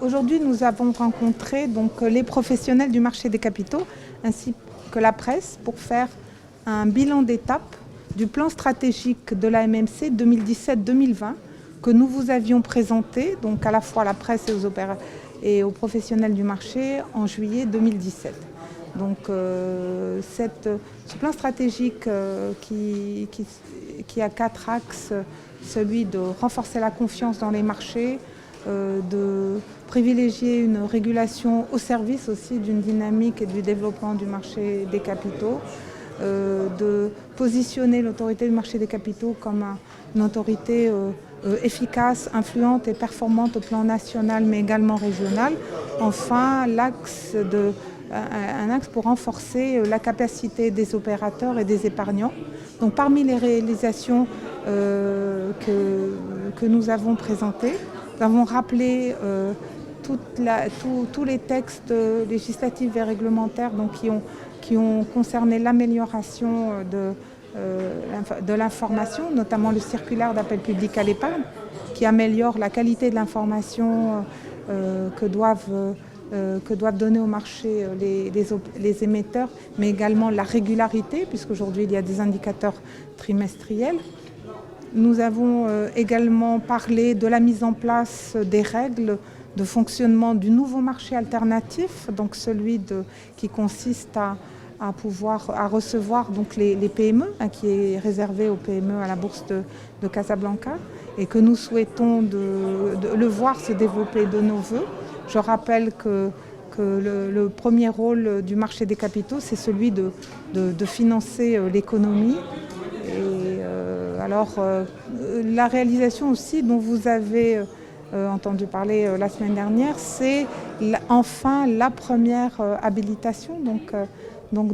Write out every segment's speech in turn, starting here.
Aujourd'hui, nous avons rencontré donc, les professionnels du marché des capitaux ainsi que la presse pour faire un bilan d'étape du plan stratégique de la MMC 2017-2020 que nous vous avions présenté donc à la fois à la presse et aux professionnels du marché en juillet 2017. Donc ce plan stratégique qui a 4 axes, celui de renforcer la confiance dans les marchés, de privilégier une régulation au service aussi d'une dynamique et du développement du marché des capitaux, de positionner l'autorité du marché des capitaux comme une autorité efficace, influente et performante au plan national mais également régional. Enfin, un axe pour renforcer la capacité des opérateurs et des épargnants. Donc parmi les réalisations que nous avons présentées, nous avons rappelé tous les textes législatifs et réglementaires donc, qui ont concerné l'amélioration de l'information, notamment le circulaire d'appel public à l'épargne, qui améliore la qualité de l'information que doivent donner au marché les émetteurs, mais également la régularité, puisqu'aujourd'hui il y a des indicateurs trimestriels. Nous avons également parlé de la mise en place des règles de fonctionnement du nouveau marché alternatif, donc celui qui consiste à recevoir donc les PME, qui est réservé aux PME à la bourse de Casablanca, et que nous souhaitons le voir se développer de nos voeux. Je rappelle que le premier rôle du marché des capitaux, c'est celui de financer l'économie. La réalisation aussi dont vous avez entendu parler la semaine dernière, c'est enfin la première habilitation donc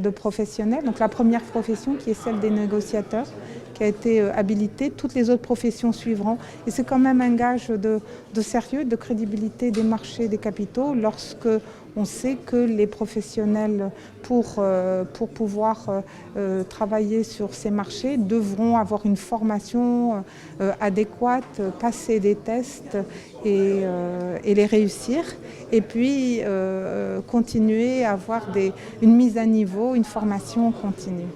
de professionnels, donc la première profession qui est celle des négociateurs, qui a été habilitée. Toutes les autres professions suivront. Et c'est quand même un gage de sérieux, de crédibilité des marchés des capitaux lorsque on sait que les professionnels, pour pouvoir travailler sur ces marchés, devront avoir une formation adéquate, passer des tests et les réussir. Et puis continuer à avoir une mise à niveau, une formation continue.